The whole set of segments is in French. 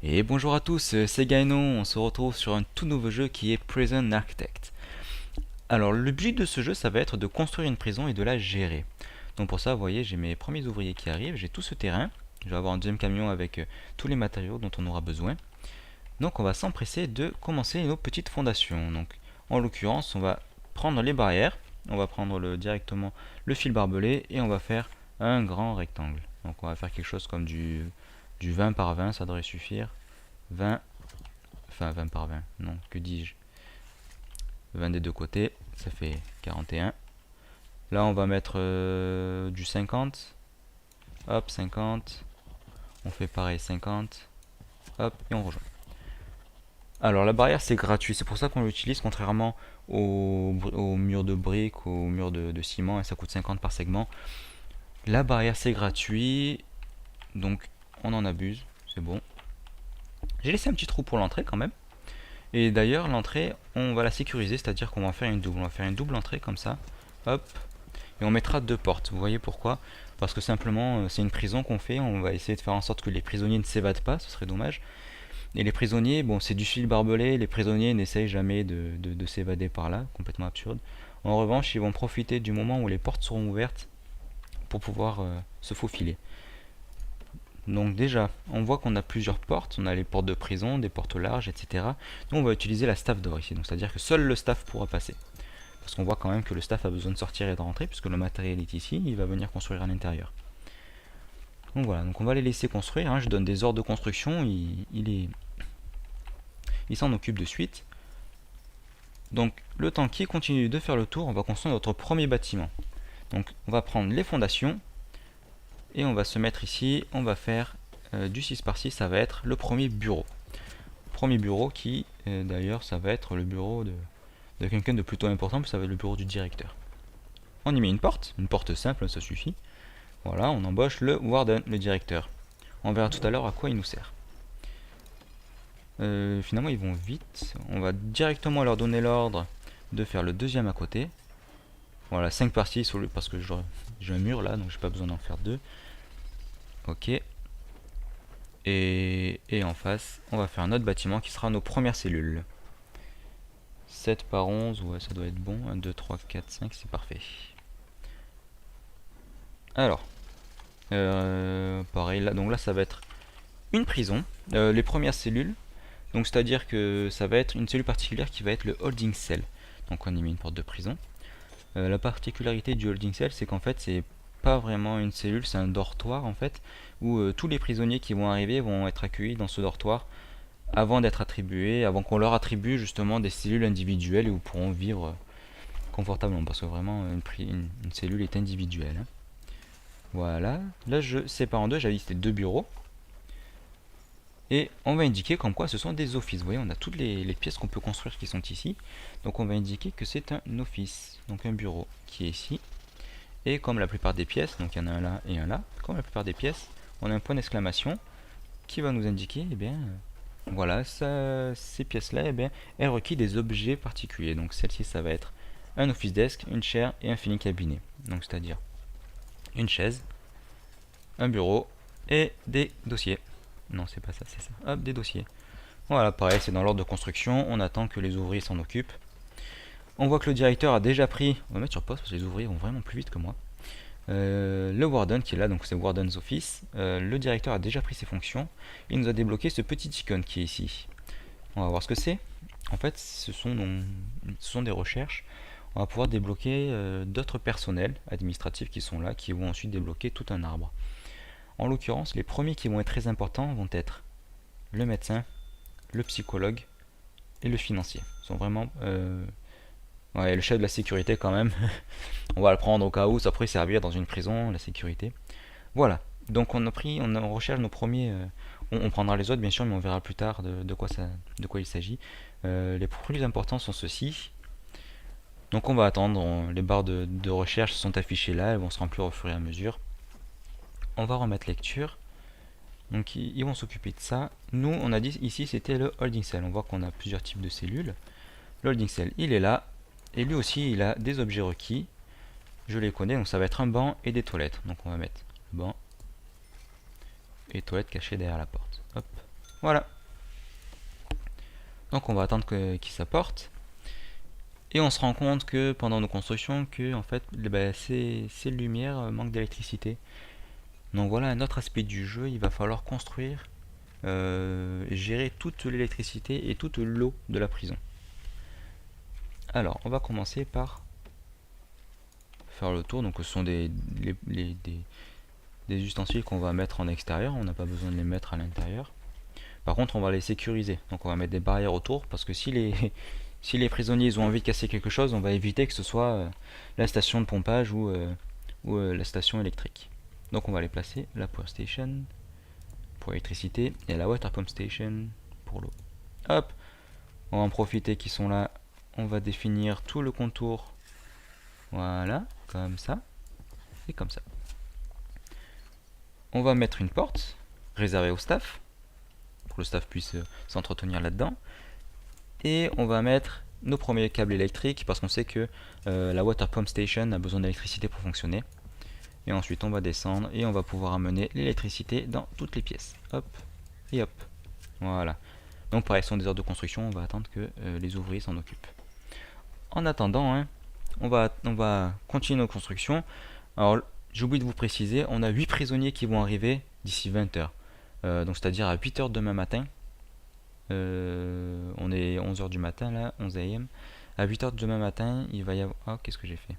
Et bonjour à tous, c'est Gaënon, on se retrouve sur un tout nouveau jeu qui est Prison Architect. Alors le but de ce jeu ça va être de construire une prison et de la gérer. Donc pour ça vous voyez j'ai mes premiers ouvriers qui arrivent, j'ai tout ce terrain, je vais avoir un deuxième camion avec tous les matériaux dont on aura besoin. Donc on va s'empresser de commencer nos petites fondations. Donc en l'occurrence on va prendre les barrières, on va prendre directement le fil barbelé et on va faire un grand rectangle. Donc on va faire quelque chose comme du 20 par 20, ça devrait suffire. 20, enfin 20 par 20, non, que dis-je, 20 des deux côtés, ça fait 41. Là on va mettre du 50, hop 50, on fait pareil 50, hop et on rejoint. Alors la barrière c'est gratuit, c'est pour ça qu'on l'utilise contrairement au mur de briques, au mur de ciment, et ça coûte 50 par segment. La barrière c'est gratuit, donc on en abuse, c'est bon. J'ai laissé un petit trou pour l'entrée quand même. Et d'ailleurs, l'entrée, on va la sécuriser, c'est-à-dire qu'on va en faire une double. On va faire une double entrée comme ça, hop, et on mettra deux portes. Vous voyez pourquoi? Parce que simplement, c'est une prison qu'on fait. On va essayer de faire en sorte que les prisonniers ne s'évadent pas, ce serait dommage. Et les prisonniers, bon, c'est du fil barbelé, les prisonniers n'essayent jamais de s'évader par là, complètement absurde. En revanche, ils vont profiter du moment où les portes seront ouvertes pour pouvoir se faufiler. Donc déjà, on voit qu'on a plusieurs portes, on a les portes de prison, des portes larges, etc. Nous, on va utiliser la staff d'or ici, donc c'est-à-dire que seul le staff pourra passer. Parce qu'on voit quand même que le staff a besoin de sortir et de rentrer, puisque le matériel est ici, il va venir construire à l'intérieur. Donc voilà, donc on va les laisser construire, hein. Je donne des ordres de construction, il s'en occupe de suite. Donc le temps qu'il continue de faire le tour, on va construire notre premier bâtiment. Donc on va prendre les fondations, et on va se mettre ici, on va faire du 6 par 6, ça va être le premier bureau. Premier bureau qui, d'ailleurs, ça va être le bureau de quelqu'un de plutôt important, puis ça va être le bureau du directeur. On y met une porte simple, ça suffit. Voilà, on embauche le warden, le directeur. On verra tout à l'heure à quoi il nous sert. Finalement, ils vont vite. On va directement leur donner l'ordre de faire le deuxième à côté. Voilà, 5 par 6, parce que j'ai un mur là, donc j'ai pas besoin d'en faire deux. Ok. Et en face, on va faire un autre bâtiment qui sera nos premières cellules. 7 par 11, ouais, ça doit être bon. 1, 2, 3, 4, 5, c'est parfait. Alors, pareil, là, donc là, ça va être une prison. Les premières cellules, donc c'est-à-dire que ça va être une cellule particulière qui va être le holding cell. Donc on y met une porte de prison. La particularité du holding cell, c'est qu'en fait, c'est pas vraiment une cellule, c'est un dortoir en fait, où tous les prisonniers qui vont arriver vont être accueillis dans ce dortoir avant d'être attribués, avant qu'on leur attribue justement des cellules individuelles où ils pourront vivre confortablement, parce que vraiment une cellule est individuelle, hein. Voilà, là je sépare en deux, j'avais dit c'était deux bureaux, et on va indiquer comme quoi ce sont des offices. Vous voyez, on a toutes les pièces qu'on peut construire qui sont ici, donc on va indiquer que c'est un office, donc un bureau qui est ici, et comme la plupart des pièces, donc il y en a un là et un là, comme la plupart des pièces, on a un point d'exclamation qui va nous indiquer, eh bien, voilà, ces pièces-là, eh bien, elles requièrent des objets particuliers. Donc celle-ci, ça va être un office desk, une chaire et un filing cabinet. Donc c'est-à-dire une chaise, un bureau et des dossiers. Non, c'est pas ça, c'est ça. Hop, des dossiers. Voilà, pareil, c'est dans l'ordre de construction. On attend que les ouvriers s'en occupent. On voit que le directeur a déjà pris. On va mettre sur pause parce que les ouvriers vont vraiment plus vite que moi. Le warden qui est là, donc c'est Warden's Office. Le directeur a déjà pris ses fonctions. Il nous a débloqué ce petit icône qui est ici. On va voir ce que c'est. En fait, ce sont des recherches. On va pouvoir débloquer d'autres personnels administratifs qui sont là, qui vont ensuite débloquer tout un arbre. En l'occurrence, les premiers qui vont être très importants vont être le médecin, le psychologue et le financier. Ils sont vraiment... ouais, le chef de la sécurité quand même. On va le prendre au cas où ça pourrait servir dans une prison, la sécurité. Voilà. Donc on recherche nos premiers. On prendra les autres bien sûr, mais on verra plus tard de quoi il s'agit. Les plus importants sont ceux-ci. Donc on va attendre. Les barres de recherche sont affichées là, elles vont se remplir au fur et à mesure. On va remettre lecture. Donc ils vont s'occuper de ça. Nous, on a dit ici c'était le holding cell. On voit qu'on a plusieurs types de cellules. Le holding cell, il est là. Et lui aussi, il a des objets requis. Je les connais, donc ça va être un banc et des toilettes. Donc on va mettre le banc et toilettes cachées derrière la porte. Hop. Voilà. Donc on va attendre qu'il s'apporte. Et on se rend compte que pendant nos constructions, que en fait, ces lumières manquent d'électricité. Donc voilà un autre aspect du jeu, il va falloir construire, gérer toute l'électricité et toute l'eau de la prison. Alors, on va commencer par faire le tour. Donc ce sont des ustensiles qu'on va mettre en extérieur, on n'a pas besoin de les mettre à l'intérieur. Par contre, on va les sécuriser. Donc on va mettre des barrières autour, parce que si les prisonniers ont envie de casser quelque chose, on va éviter que ce soit la station de pompage ou la station électrique. Donc on va les placer, la power station pour l'électricité et la water pump station pour l'eau. Hop, on va en profiter qu'ils sont là, on va définir tout le contour, voilà, comme ça et comme ça. On va mettre une porte réservée au staff, pour que le staff puisse s'entretenir là-dedans. Et on va mettre nos premiers câbles électriques, parce qu'on sait que la water pump station a besoin d'électricité pour fonctionner. Et ensuite on va descendre et on va pouvoir amener l'électricité dans toutes les pièces. Hop et hop. Voilà. Donc pareil, ce sont des heures de construction, on va attendre que les ouvriers s'en occupent. En attendant, hein, on va continuer nos constructions. Alors j'ai oublié de vous préciser, on a 8 prisonniers qui vont arriver d'ici 20 heures. Donc c'est-à-dire à 8 heures demain matin. On est 11 heures du matin là, 11 am. À 8 heures demain matin, il va y avoir... Oh, qu'est-ce que j'ai fait?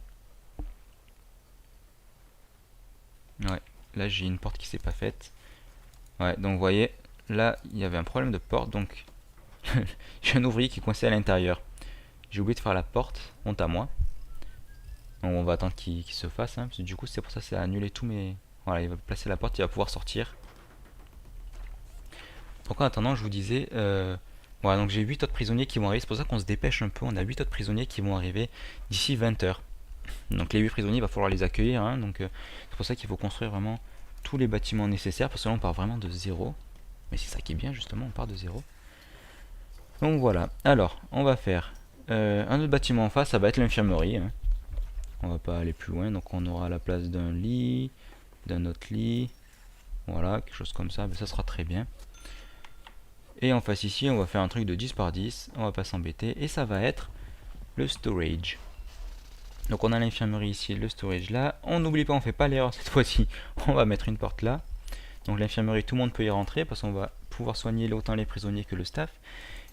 Ouais, là j'ai une porte qui s'est pas faite. Ouais, donc vous voyez, là il y avait un problème de porte, donc j'ai un ouvrier qui est coincé à l'intérieur. J'ai oublié de faire la porte, honte à moi. Donc on va attendre qu'il se fasse, hein, parce que du coup c'est pour ça que ça a annulé tous mes... Voilà, il va placer la porte, il va pouvoir sortir. Donc en attendant, je vous disais, voilà, donc j'ai 8 autres prisonniers qui vont arriver, c'est pour ça qu'on se dépêche un peu, on a 8 autres prisonniers qui vont arriver d'ici 20 heures. Donc les 8 prisonniers, il va falloir les accueillir, hein, donc c'est pour ça qu'il faut construire vraiment tous les bâtiments nécessaires, parce que là on part vraiment de zéro. Mais c'est ça qui est bien justement, on part de zéro. Donc voilà, alors on va faire un autre bâtiment en face, ça va être l'infirmerie. Hein. On va pas aller plus loin, donc on aura la place d'un lit, d'un autre lit, voilà, quelque chose comme ça, mais ça sera très bien. Et en face ici, on va faire un truc de 10 par 10, on va pas s'embêter, et ça va être le storage. Donc on a l'infirmerie ici, le storage là. On n'oublie pas, on fait pas l'erreur cette fois-ci, on va mettre une porte là. Donc l'infirmerie, tout le monde peut y rentrer, parce qu'on va pouvoir soigner autant les prisonniers que le staff.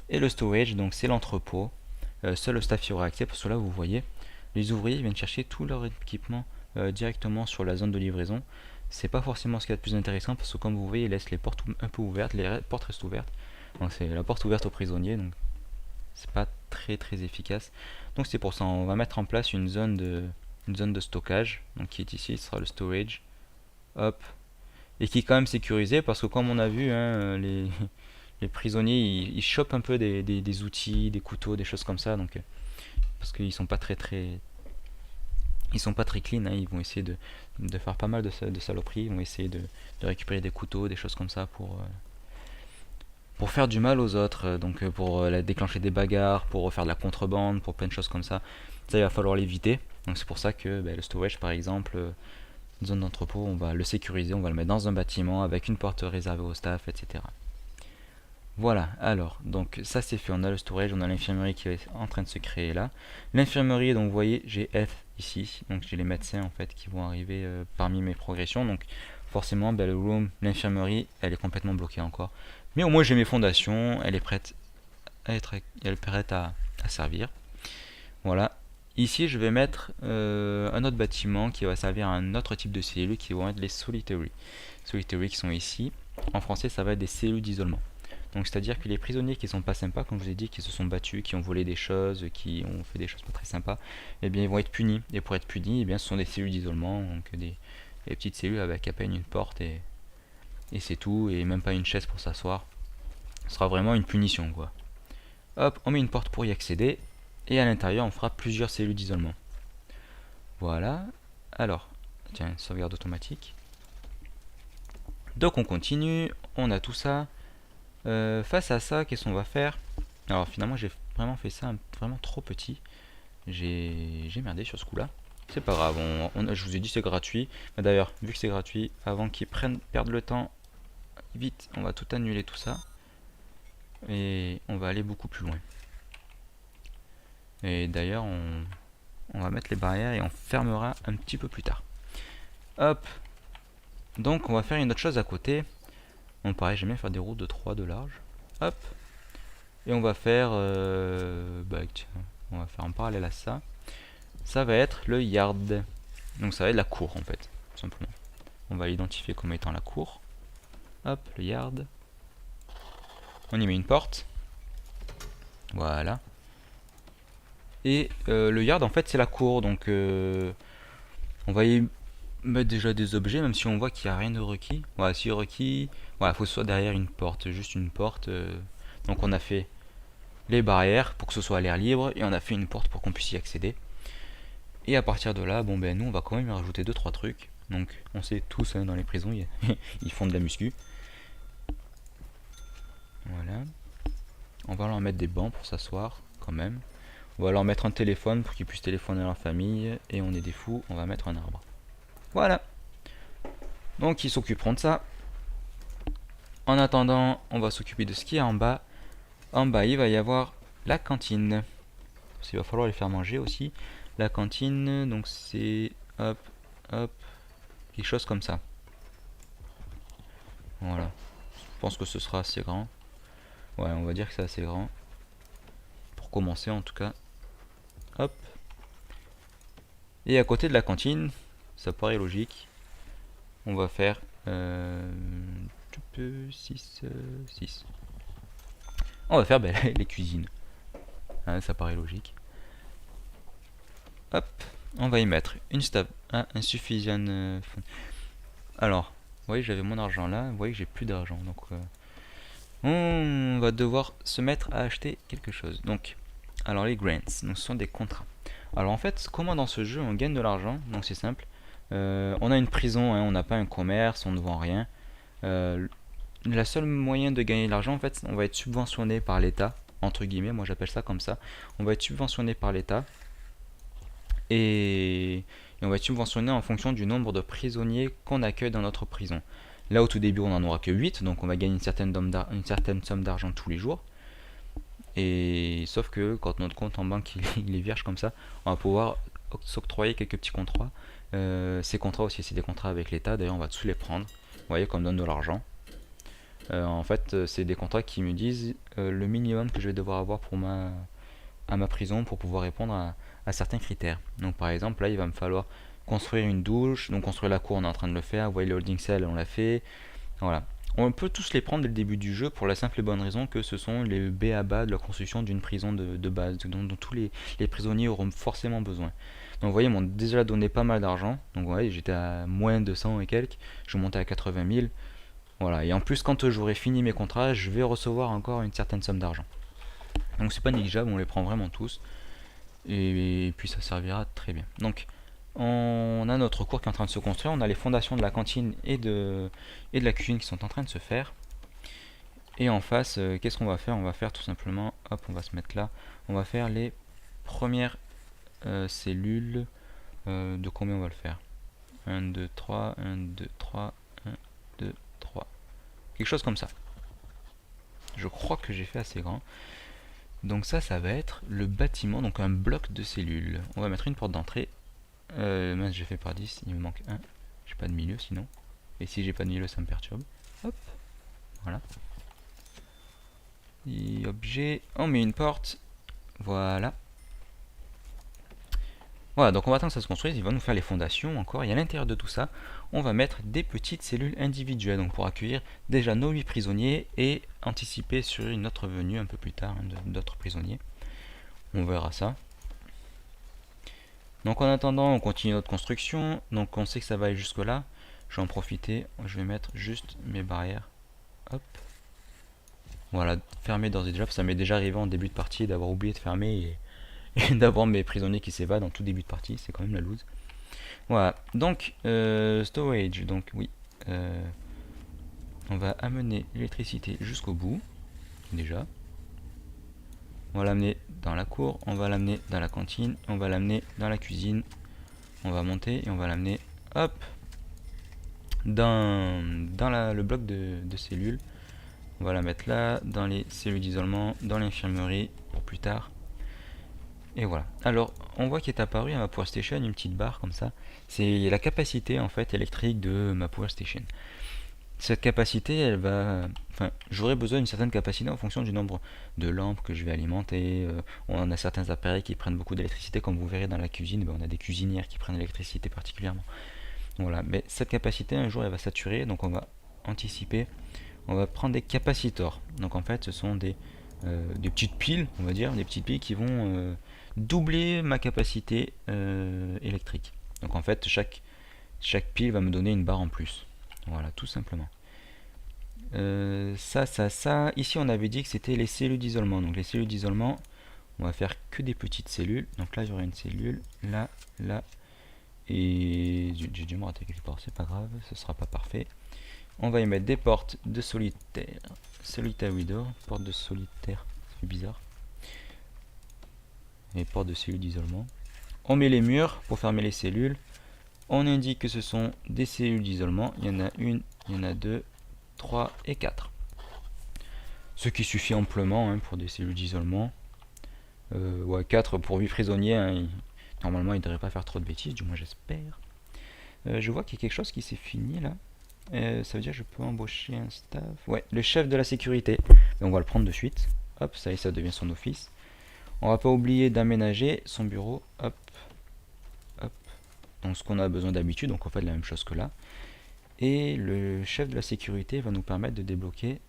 Et le storage, donc c'est l'entrepôt. Seul le staff y aura accès, parce que là vous voyez, les ouvriers viennent chercher tout leur équipement directement sur la zone de livraison. C'est pas forcément ce qu'il y a de plus intéressant, parce que comme vous voyez, ils laissent les portes un peu ouvertes, les portes restent ouvertes. Donc c'est la porte ouverte aux prisonniers, donc c'est pas très efficace. Donc c'est pour ça, on va mettre en place une zone de stockage, donc qui est ici, ce sera le storage. Hop. Et qui est quand même sécurisé, parce que comme on a vu, hein, les prisonniers ils chopent un peu des outils, des couteaux, des choses comme ça, donc parce qu'ils sont pas ils sont pas très clean, hein, ils vont essayer de faire pas mal de saloperies, ils vont essayer de récupérer des couteaux, des choses comme ça pour faire du mal aux autres, donc pour déclencher des bagarres, pour faire de la contrebande, pour plein de choses comme ça. Ça, il va falloir l'éviter. Donc c'est pour ça que le storage, par exemple, une zone d'entrepôt, on va le sécuriser, on va le mettre dans un bâtiment avec une porte réservée au staff, etc. Voilà, alors, donc ça c'est fait, on a le storage, on a l'infirmerie qui est en train de se créer là. L'infirmerie, donc vous voyez, j'ai F ici, donc j'ai les médecins en fait qui vont arriver parmi mes progressions, donc forcément le room, l'infirmerie, elle est complètement bloquée encore. Mais au moins j'ai mes fondations, elle est prête à servir. Voilà. Ici je vais mettre un autre bâtiment qui va servir à un autre type de cellules qui vont être les solitary. Solitary qui sont ici. En français ça va être des cellules d'isolement. Donc c'est-à-dire que les prisonniers qui sont pas sympas, comme je vous ai dit, qui se sont battus, qui ont volé des choses, qui ont fait des choses pas très sympas, eh bien ils vont être punis. Et pour être punis, eh bien ce sont des cellules d'isolement, donc des petites cellules avec à peine une porte et c'est tout, et même pas une chaise pour s'asseoir. Ce sera vraiment une punition quoi. Hop, on met une porte pour y accéder, et à l'intérieur on fera plusieurs cellules d'isolement. Voilà. Alors, tiens, sauvegarde automatique. Donc on continue, on a tout ça. Face à ça, qu'est-ce qu'on va faire? Alors finalement j'ai vraiment fait ça vraiment trop petit. J'ai merdé sur ce coup là. C'est pas grave, je vous ai dit c'est gratuit. Mais d'ailleurs, vu que c'est gratuit, avant qu'ils perdent le temps, vite, on va tout annuler tout ça. et on va aller beaucoup plus loin. Et d'ailleurs, on va mettre les barrières et on fermera un petit peu plus tard. Hop. Donc on va faire une autre chose à côté. Bon, pareil, j'aime bien faire des routes de 3 de large. Hop. Et on va faire tiens, on va faire en parallèle à ça. Ça va être le yard. Donc ça va être la cour en fait, tout simplement. On va l'identifier comme étant la cour. Hop, le yard. On y met une porte. Voilà. Et le yard en fait c'est la cour. Donc on va y mettre déjà des objets, même si on voit qu'il n'y a rien de requis. Voilà, si requis, voilà, faut que ce soit derrière une porte, juste une porte. Donc on a fait les barrières pour que ce soit à l'air libre et on a fait une porte pour qu'on puisse y accéder. Et à partir de là, bon ben nous on va quand même y rajouter 2-3 trucs. Donc on sait tous dans les prisons ils font de la muscu. Voilà. On va leur mettre des bancs pour s'asseoir quand même. On va leur mettre un téléphone pour qu'ils puissent téléphoner à leur famille. Et on est des fous, on va mettre un arbre. Voilà. Donc ils s'occuperont de ça. En attendant, on va s'occuper de ce qui est en bas. En bas, il va y avoir la cantine. Il va falloir les faire manger aussi. La cantine, donc c'est hop, hop, quelque chose comme ça. Voilà. Je pense que ce sera assez grand. Ouais, on va dire que c'est assez grand. Pour commencer en tout cas. Hop. Et à côté de la cantine, ça paraît logique. On va faire 6. On va faire les cuisines. Hein, ça paraît logique. Hop, on va y mettre une stable. Ah, insuffisant. Alors, vous voyez, j'avais mon argent là. Vous voyez que j'ai plus d'argent. Donc, on va devoir se mettre à acheter quelque chose. Donc, alors les grants, donc ce sont des contrats. Alors en fait, comment dans ce jeu on gagne de l'argent? Donc c'est simple. On a une prison, hein, on n'a pas un commerce, on ne vend rien. La seule moyen de gagner de l'argent, en fait, on va être subventionné par l'État, entre guillemets, moi j'appelle ça comme ça. On va être subventionné par l'État et on va être subventionné en fonction du nombre de prisonniers qu'on accueille dans notre prison. Là au tout début on n'en aura que 8, donc on va gagner une certaine somme d'argent tous les jours. Et sauf que quand notre compte en banque il est vierge comme ça, on va pouvoir s'octroyer quelques petits contrats. Ces contrats aussi c'est des contrats avec l'État, d'ailleurs on va tous les prendre. Vous voyez qu'on me donne de l'argent. En fait c'est des contrats qui me disent le minimum que je vais devoir avoir à ma prison pour pouvoir répondre à certains critères. Donc par exemple là il va me falloir construire une douche, donc construire la cour on est en train de le faire, vous voyez le holding cell on l'a fait, voilà. On peut tous les prendre dès le début du jeu pour la simple et bonne raison que ce sont les b.a-ba de la construction d'une prison de base, dont tous les prisonniers auront forcément besoin. Donc vous voyez, ils m'ont déjà donné pas mal d'argent, donc vous voyez, j'étais à moins de 100 et quelques, je montais à 80 000, voilà. Et en plus, quand j'aurai fini mes contrats, je vais recevoir encore une certaine somme d'argent. Donc c'est pas négligeable, on les prend vraiment tous, et puis ça servira très bien. Donc on a notre cour qui est en train de se construire, on a les fondations de la cantine et de la cuisine qui sont en train de se faire. Et en face, qu'est-ce qu'on va faire? On va faire tout simplement, hop, on va se mettre là, on va faire les premières cellules. De combien on va le faire? 1, 2, 3, 1, 2, 3, 1, 2, 3. Quelque chose comme ça. Je crois que j'ai fait assez grand. Donc ça va être le bâtiment, donc un bloc de cellules. On va mettre une porte d'entrée. Mince, j'ai fait par 10, il me manque un. J'ai pas de milieu sinon. Et si j'ai pas de milieu, ça me perturbe. Hop, voilà. Et objet, on met une porte. Voilà. Voilà, donc on va attendre que ça se construise, il va nous faire les fondations encore, et à l'intérieur de tout ça, on va mettre des petites cellules individuelles, donc pour accueillir déjà nos 8 prisonniers et anticiper sur une autre venue un peu plus tard d'autres prisonniers. On verra ça. Donc en attendant, on continue notre construction, donc on sait que ça va aller jusque là. Je vais en profiter, je vais mettre juste mes barrières. Hop. Voilà, fermer d'ores et déjà, ça m'est déjà arrivé en début de partie d'avoir oublié de fermer et d'avoir mes prisonniers qui s'évadent en tout début de partie, c'est quand même la loose. Voilà, donc storage, donc oui, on va amener l'électricité jusqu'au bout, déjà. On va l'amener dans la cour, on va l'amener dans la cantine, on va l'amener dans la cuisine, on va monter et on va l'amener, hop, dans le bloc de cellules. On va la mettre là, dans les cellules d'isolement, dans l'infirmerie, pour plus tard. Et voilà. Alors, on voit qu'il est apparu à ma Power Station une petite barre comme ça. C'est la capacité en fait électrique de ma Power Station. Cette capacité, elle va... Enfin, j'aurai besoin d'une certaine capacité en fonction du nombre de lampes que je vais alimenter. On a certains appareils qui prennent beaucoup d'électricité, comme vous verrez dans la cuisine, on a des cuisinières qui prennent l'électricité particulièrement. Voilà, mais cette capacité, un jour, elle va saturer, donc on va anticiper. On va prendre des capacitors. Donc en fait, ce sont des petites piles, on va dire, des petites piles qui vont doubler ma capacité électrique. Donc en fait, chaque pile va me donner une barre en plus. Voilà, tout simplement. Ça. Ici, on avait dit que c'était les cellules d'isolement. Donc les cellules d'isolement, on va faire que des petites cellules. Donc là, il y aura une cellule, là, là. Et j'ai dû me rater quelque part, c'est pas grave, ce sera pas parfait. On va y mettre des portes de solitaire. Solitaire window, porte de solitaire, c'est bizarre. Et porte de cellules d'isolement. On met les murs pour fermer les cellules. On indique que ce sont des cellules d'isolement. Il y en a une, il y en a deux, 3 et 4. Ce qui suffit amplement pour des cellules d'isolement. Ouais, 4 pour 8 prisonniers. Normalement, ils ne devraient pas faire trop de bêtises, du moins j'espère. Je vois qu'il y a quelque chose qui s'est fini là. Ça veut dire que je peux embaucher un staff. Ouais, le chef de la sécurité. Et on va le prendre de suite. Hop, ça y est, ça devient son office. On va pas oublier d'aménager son bureau. Hop, hop. Donc ce qu'on a besoin d'habitude, donc on fait la même chose que là. Et le chef de la sécurité va nous permettre de débloquer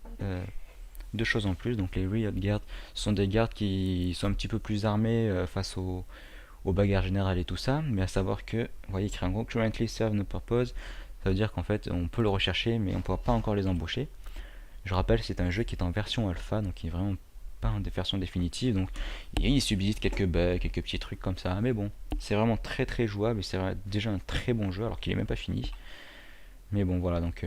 deux choses en plus. Donc les rear guards sont des gardes qui sont un petit peu plus armés face aux bagarres générales et tout ça. Mais à savoir que, vous voyez, écrit en gros, currently serve no purpose. Ça veut dire qu'en fait, on peut le rechercher, mais on ne pourra pas encore les embaucher. Je rappelle, c'est un jeu qui est en version alpha, donc qui est vraiment pas en version définitive. Donc il subsiste quelques bugs, quelques petits trucs comme ça. Mais bon, c'est vraiment très très jouable et c'est déjà un très bon jeu alors qu'il est même pas fini. Mais bon, voilà, donc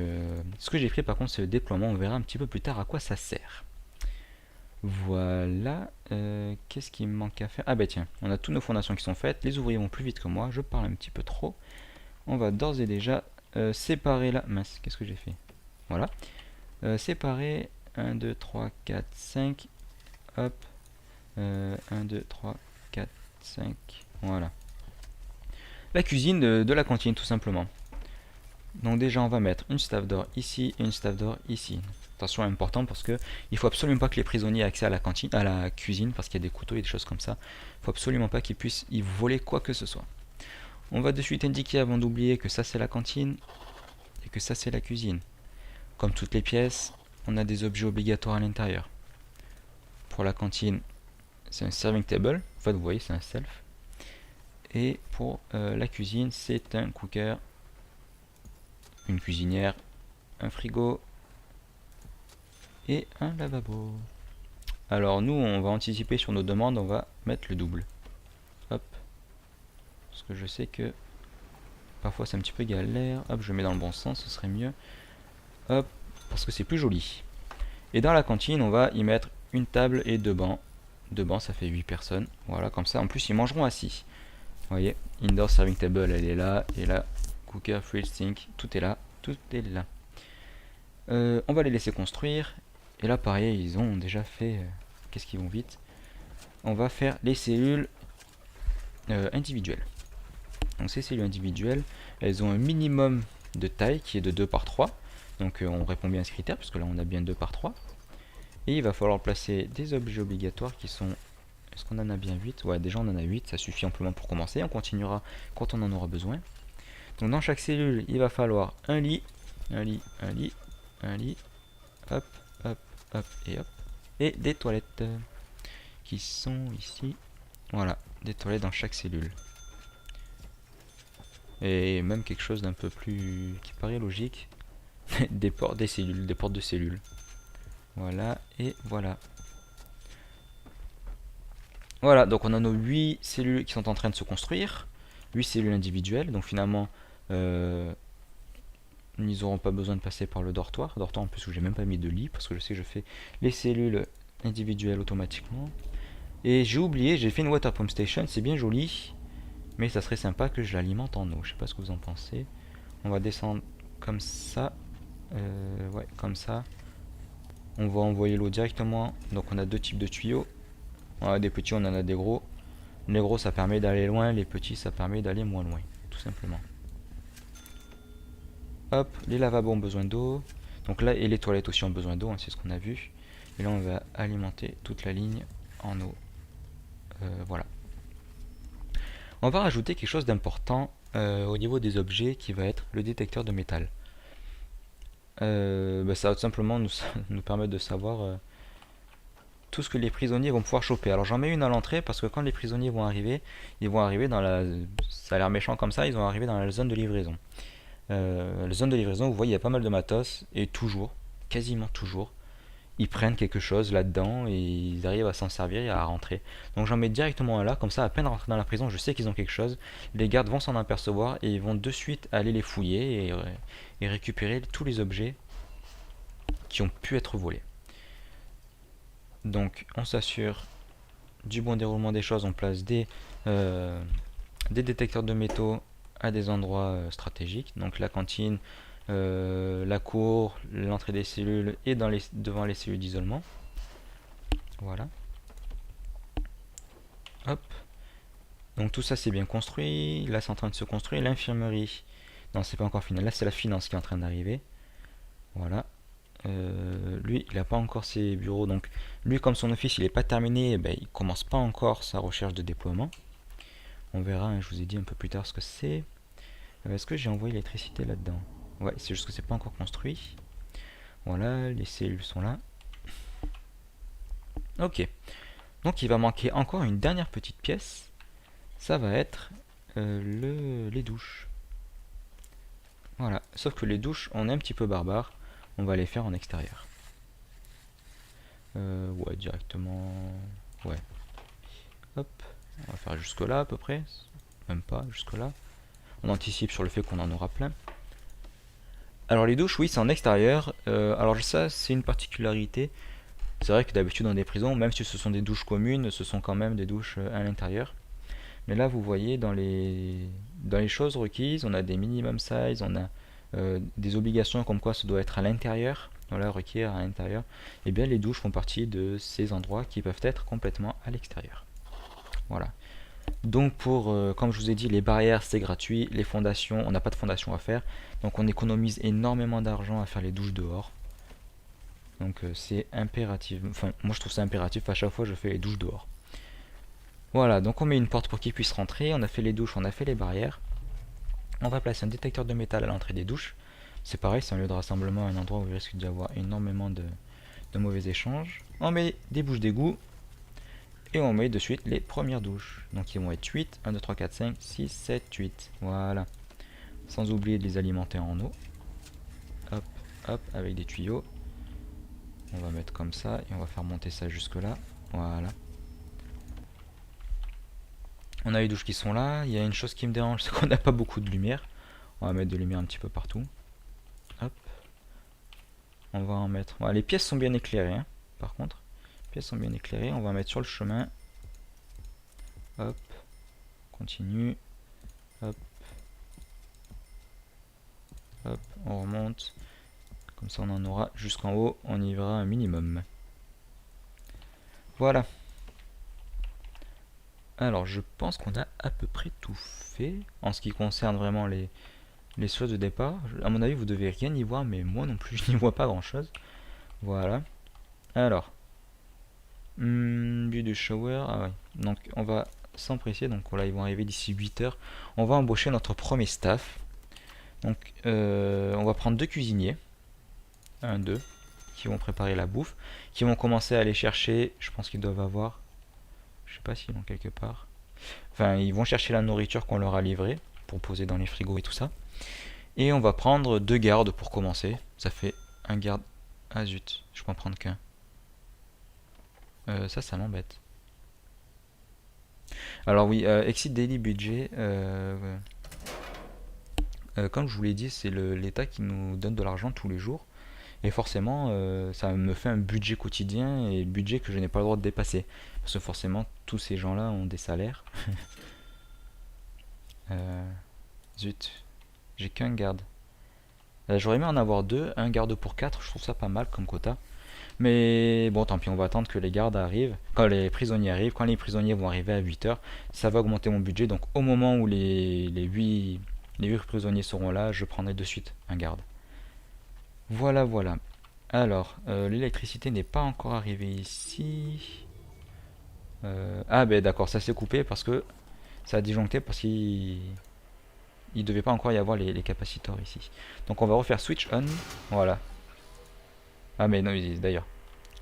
ce que j'ai pris par contre, c'est le déploiement. On verra un petit peu plus tard à quoi ça sert. Voilà, qu'est-ce qu'il me manque à faire? Ah bah tiens, on a toutes nos fondations qui sont faites. Les ouvriers vont plus vite que moi, je parle un petit peu trop. On va d'ores et déjà séparer là. Mince, qu'est-ce que j'ai fait? Voilà. Séparer 1, 2, 3, 4, 5. Hop. 1, 2, 3, 4, 5. Voilà. La cuisine de la cantine, tout simplement. Donc déjà, on va mettre une staff d'or ici et une staff d'or ici. Attention, important parce que il faut absolument pas que les prisonniers aient accès à la cantine, à la cuisine, parce qu'il y a des couteaux et des choses comme ça. Il faut absolument pas qu'ils puissent y voler quoi que ce soit. On va de suite indiquer avant d'oublier que ça c'est la cantine et que ça c'est la cuisine. Comme toutes les pièces, on a des objets obligatoires à l'intérieur. Pour la cantine, c'est un serving table. En fait, vous voyez, c'est un self. Et pour la cuisine, c'est un cooker, une cuisinière, un frigo et un lavabo. Alors nous, on va anticiper sur nos demandes, on va mettre le double. Hop. Parce que je sais que parfois c'est un petit peu galère. Hop, je mets dans le bon sens, ce serait mieux. Hop, parce que c'est plus joli. Et dans la cantine, on va y mettre une table et deux bancs. Deux bancs, ça fait 8 personnes. Voilà, comme ça. En plus, ils mangeront assis. Vous voyez, indoor serving table, elle est là. Et là, cooker, fridge, sink, tout est là. Tout est là. On va les laisser construire. Et là, pareil, ils ont déjà fait... qu'est-ce qu'ils vont vite? On va faire les cellules individuelles. Donc ces cellules individuelles, elles ont un minimum de taille qui est de 2 par 3. Donc on répond bien à ce critère, puisque là on a bien 2 par 3. Et il va falloir placer des objets obligatoires qui sont... Est-ce qu'on en a bien 8? Ouais, déjà on en a 8, ça suffit amplement pour commencer. On continuera quand on en aura besoin. Donc dans chaque cellule, il va falloir un lit, un lit, un lit, un lit, hop, hop, hop et hop. Et des toilettes qui sont ici. Voilà, des toilettes dans chaque cellule. Et même quelque chose d'un peu plus... qui paraît logique. des portes des cellules, des portes de cellules. Voilà, et voilà. Voilà, donc on a nos 8 cellules qui sont en train de se construire. 8 cellules individuelles, donc finalement... ils n'auront pas besoin de passer par le dortoir. Dortoir en plus où j'ai même pas mis de lit, parce que je sais que je fais les cellules individuelles automatiquement. Et j'ai oublié, j'ai fait une water pump station, c'est bien joli. Mais ça serait sympa que je l'alimente en eau, je sais pas ce que vous en pensez. On va descendre comme ça. Ouais, comme ça. On va envoyer l'eau directement. Donc on a deux types de tuyaux. On a des petits, on en a des gros. Les gros ça permet d'aller loin, les petits ça permet d'aller moins loin, tout simplement. Hop, les lavabos ont besoin d'eau. Donc là, et les toilettes aussi ont besoin d'eau, hein, c'est ce qu'on a vu. Et là on va alimenter toute la ligne en eau. Voilà. On va rajouter quelque chose d'important au niveau des objets qui va être le détecteur de métal. Ça va tout simplement nous permettre de savoir tout ce que les prisonniers vont pouvoir choper. Alors j'en mets une à l'entrée parce que quand les prisonniers vont arriver, ils vont arriver dans la... Ça a l'air méchant comme ça, ils vont arriver dans la zone de livraison. La zone de livraison, vous voyez, il y a pas mal de matos et toujours, quasiment toujours, ils prennent quelque chose là-dedans et ils arrivent à s'en servir et à rentrer. Donc j'en mets directement un là, comme ça à peine rentrer dans la prison, je sais qu'ils ont quelque chose. Les gardes vont s'en apercevoir et ils vont de suite aller les fouiller et récupérer tous les objets qui ont pu être volés. Donc on s'assure du bon déroulement des choses, on place des détecteurs de métaux à des endroits stratégiques, donc la cantine, la cour, l'entrée des cellules et devant les cellules d'isolement. Voilà. Hop. Donc tout ça c'est bien construit. Là c'est en train de se construire. L'infirmerie. Non, c'est pas encore fini. Là c'est la finance qui est en train d'arriver. Voilà. Lui, il n'a pas encore ses bureaux. Donc lui, comme son office il n'est pas terminé, eh ben, il commence pas encore sa recherche de déploiement. On verra, hein, je vous ai dit un peu plus tard ce que c'est. Est-ce que j'ai envoyé l'électricité là-dedans? Ouais, c'est juste que c'est pas encore construit. Voilà, les cellules sont là. Ok. Donc il va manquer encore une dernière petite pièce. Ça va être les douches. Voilà. Sauf que les douches, on est un petit peu barbare. On va les faire en extérieur. Ouais, directement. Ouais. Hop. On va faire jusque là à peu près. Même pas, jusque là. On anticipe sur le fait qu'on en aura plein. Alors les douches, oui, c'est en extérieur. Alors ça, c'est une particularité. C'est vrai que d'habitude dans des prisons, même si ce sont des douches communes, ce sont quand même des douches à l'intérieur. Mais là, vous voyez, dans les choses requises, on a des minimum size, on a des obligations comme quoi ça doit être à l'intérieur. Voilà, requiert à l'intérieur. Et bien, les douches font partie de ces endroits qui peuvent être complètement à l'extérieur. Voilà. Donc comme je vous ai dit, les barrières c'est gratuit, les fondations, on n'a pas de fondation à faire, donc on économise énormément d'argent à faire les douches dehors. Donc c'est impératif, enfin moi je trouve ça impératif, à chaque fois je fais les douches dehors. Voilà, donc on met une porte pour qu'ils puissent rentrer, on a fait les douches, on a fait les barrières. On va placer un détecteur de métal à l'entrée des douches. C'est pareil, c'est un lieu de rassemblement, un endroit où il risque d'y avoir énormément de mauvais échanges. On met des bouches d'égout. Et on met de suite les premières douches. Donc ils vont être 8, 1, 2, 3, 4, 5, 6, 7, 8. Voilà. Sans oublier de les alimenter en eau. Hop, hop, avec des tuyaux. On va mettre comme ça et on va faire monter ça jusque là. Voilà. On a les douches qui sont là. Il y a une chose qui me dérange, c'est qu'on n'a pas beaucoup de lumière. On va mettre de lumière un petit peu partout. Hop. On va en mettre... Voilà, les pièces sont bien éclairées, hein, par contre. Les pièces sont bien éclairées. On va en mettre sur le chemin. Hop. Continue. Hop. Hop, on remonte. Comme ça on en aura jusqu'en haut. On y verra un minimum. Voilà. Alors je pense qu'on a à peu près tout fait. En ce qui concerne vraiment les choses de départ. À mon avis vous devez rien y voir. Mais moi non plus je n'y vois pas grand chose. Voilà. Alors. Vue du shower. Ah ouais. Donc on va s'empresser. Donc voilà, ils vont arriver d'ici 8 heures. On va embaucher notre premier staff. Donc on va prendre 2 cuisiniers. 1, 2. Qui vont préparer la bouffe. Qui vont commencer à aller chercher. Je pense qu'ils doivent avoir. Je sais pas s'ils l'ont quelque part. Enfin, ils vont chercher la nourriture qu'on leur a livrée. Pour poser dans les frigos et tout ça. Et on va prendre 2 gardes pour commencer. Ça fait un garde. Ah zut, je peux en prendre qu'un. Ça m'embête. Alors oui, exit daily budget. Comme je vous l'ai dit, c'est l'État qui nous donne de l'argent tous les jours. Et forcément, ça me fait un budget quotidien et budget que je n'ai pas le droit de dépasser. Parce que forcément, tous ces gens-là ont des salaires. Zut, j'ai qu'un garde. J'aurais aimé en avoir deux, un garde pour 4, je trouve ça pas mal comme quota. Mais bon, tant pis, on va attendre que les gardes arrivent, quand les prisonniers arrivent. Quand les prisonniers vont arriver à 8h, ça va augmenter mon budget. Donc au moment où les 8 prisonniers seront là, je prendrai de suite un garde. Voilà, voilà. Alors, l'électricité n'est pas encore arrivée ici. Ah ben d'accord, ça s'est coupé parce que ça a disjoncté parce qu'il devait pas encore y avoir les capacitors ici. Donc on va refaire switch on. Voilà. Ah mais non, d'ailleurs,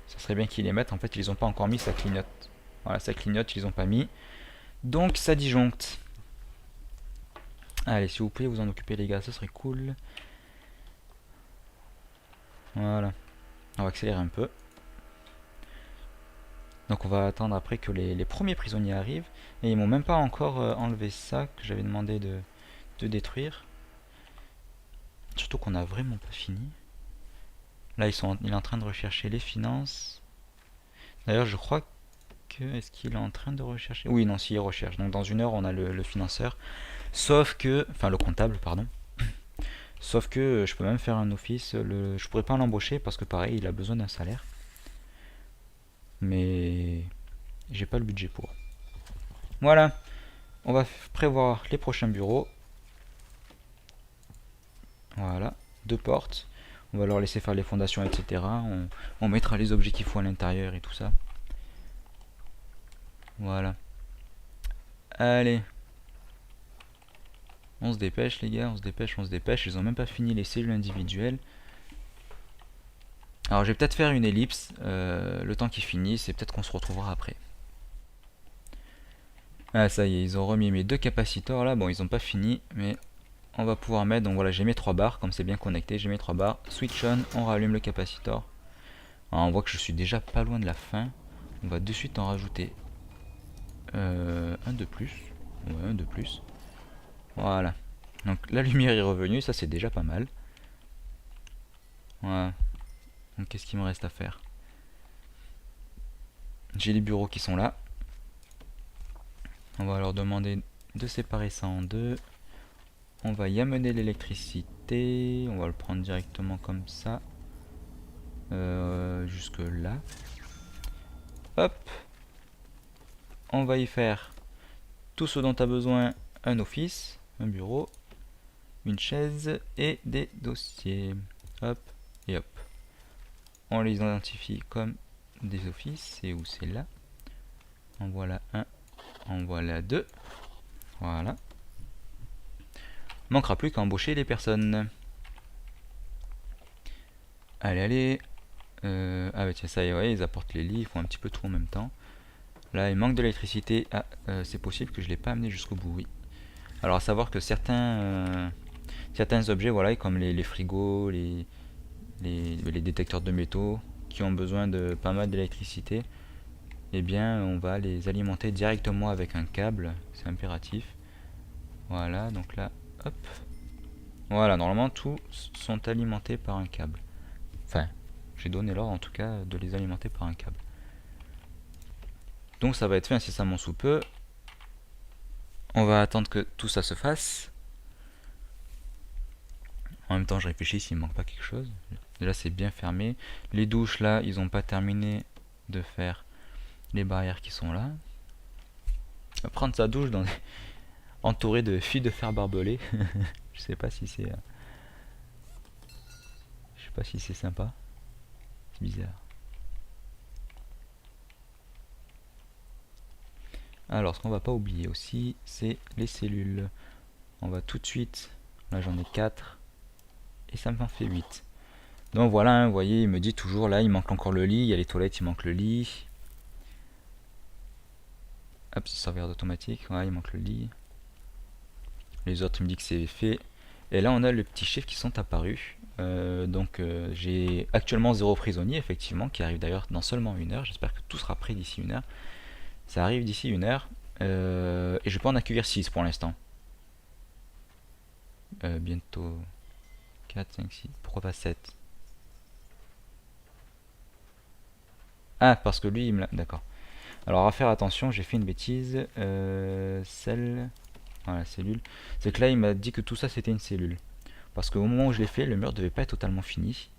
ça serait bien qu'ils les mettent. En fait, ils les ont pas encore mis, ça clignote. Voilà, ça clignote, ils les ont pas mis. Donc ça disjoncte. Allez, si vous pouvez vous en occuper les gars, ça serait cool. Voilà. On va accélérer un peu. Donc on va attendre après que les premiers prisonniers arrivent. Et ils m'ont même pas encore enlevé ça que j'avais demandé de détruire. Surtout qu'on a vraiment pas fini. Là il est en train de rechercher les finances. D'ailleurs je crois que... Est-ce qu'il est en train de rechercher? Oui, non, si il recherche. Donc dans une heure on a le financeur. Sauf que... Enfin le comptable, pardon. Sauf que je peux même faire un office. Je pourrais pas l'embaucher parce que pareil il a besoin d'un salaire. Mais j'ai pas le budget pour. Voilà. On va prévoir les prochains bureaux. Voilà. 2 portes. On va leur laisser faire les fondations, etc. On mettra les objets qu'il faut à l'intérieur et tout ça. Voilà. Allez. On se dépêche les gars, on se dépêche, on se dépêche. Ils ont même pas fini les cellules individuelles. Alors je vais peut-être faire une ellipse. Le temps qu'ils finissent et peut-être qu'on se retrouvera après. Ah ça y est, ils ont remis mes 2 capacitors là. Bon, ils ont pas fini, mais on va pouvoir mettre. Donc voilà, j'ai mes 3 barres, comme c'est bien connecté. J'ai mes 3 barres. Switch on rallume le capacitor. Alors, on voit que je suis déjà pas loin de la fin. On va de suite en rajouter un de plus. Ouais, un de plus. Voilà. Donc la lumière est revenue, ça c'est déjà pas mal. Voilà. Donc qu'est-ce qu'il me reste à faire? J'ai les bureaux qui sont là. On va leur demander de séparer ça en deux. On va y amener l'électricité. On va le prendre directement comme ça. Jusque là. Hop. On va y faire tout ce dont tu as besoin. Un office, un bureau, une chaise et des dossiers. Hop et hop. On les identifie comme des offices. C'est où? C'est là. En voilà un. En voilà deux. Voilà. Manquera plus qu'à embaucher les personnes. Allez, allez. Ah bah tiens, ça y est, ouais, ils apportent les lits, ils font un petit peu tout en même temps. Là, il manque de l'électricité. Ah, c'est possible que je ne l'ai pas amené jusqu'au bout, oui. Alors, à savoir que certains objets, voilà, comme les frigos, les détecteurs de métaux, qui ont besoin de pas mal d'électricité, eh bien, on va les alimenter directement avec un câble. C'est impératif. Voilà, donc là, hop. Voilà, normalement, tous sont alimentés par un câble. Enfin, j'ai donné l'ordre, en tout cas, de les alimenter par un câble. Donc ça va être fait incessamment sous peu. On va attendre que tout ça se fasse. En même temps, je réfléchis s'il ne manque pas quelque chose. Déjà, c'est bien fermé. Les douches, là, ils n'ont pas terminé de faire les barrières qui sont là. Prendre sa douche entouré de fils de fer barbelés. Je sais pas si c'est... Je sais pas si c'est sympa. C'est bizarre. Alors, ce qu'on va pas oublier aussi, c'est les cellules. On va tout de suite... Là, j'en ai 4. Et ça m'en fait 8. Donc voilà, hein, vous voyez, il me dit toujours, là, il manque encore le lit. Il y a les toilettes, il manque le lit. Hop, c'est sauvegarde automatique. Ouais, il manque le lit. Les autres, il me dit que c'est fait. Et là, on a les petits chiffres qui sont apparus. Donc, j'ai actuellement 0 prisonnier, effectivement, qui arrive d'ailleurs dans seulement 1 heure. J'espère que tout sera prêt d'ici 1 heure. Ça arrive d'ici 1 heure. Et je peux en accueillir 6 pour l'instant. Bientôt 4, 5, 6. Pourquoi pas 7? Ah, parce que lui, il me l'a... D'accord. Alors, à faire attention, j'ai fait une bêtise. Celle... Voilà, cellule. C'est que là, il m'a dit que tout ça, c'était une cellule. Parce qu'au moment où je l'ai fait, le mur devait pas être totalement fini.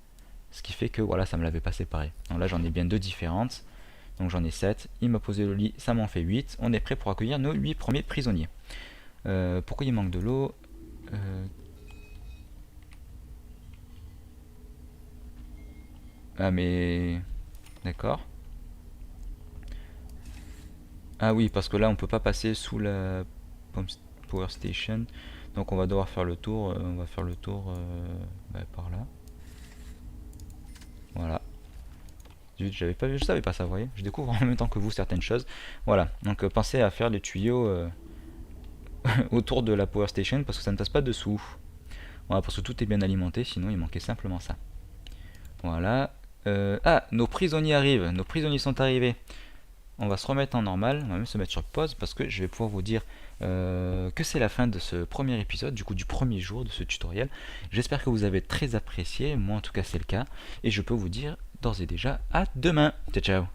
Ce qui fait que voilà, ça me l'avait pas séparé. Donc là, j'en ai bien deux différentes. Donc j'en ai 7. Il m'a posé le lit, ça m'en fait 8. On est prêt pour accueillir nos 8 premiers prisonniers. Pourquoi il manque de l'eau? Ah mais... D'accord. Ah oui, parce que là on peut pas passer sous la Power Station. Donc on va devoir faire le tour. On va faire le tour par là. Voilà. Zut, j'avais pas vu, je savais pas ça, vous voyez. Je découvre en même temps que vous certaines choses. Voilà. Donc pensez à faire les tuyaux autour de la Power Station parce que ça ne passe pas dessous. Voilà, parce que tout est bien alimenté, sinon il manquait simplement ça. Voilà. Ah, nos prisonniers arrivent. Nos prisonniers sont arrivés. On va se remettre en normal, on va même se mettre sur pause parce que je vais pouvoir vous dire que c'est la fin de ce premier épisode, du coup du premier jour de ce tutoriel. J'espère que vous avez très apprécié, moi en tout cas c'est le cas, et je peux vous dire d'ores et déjà à demain. Ciao ciao.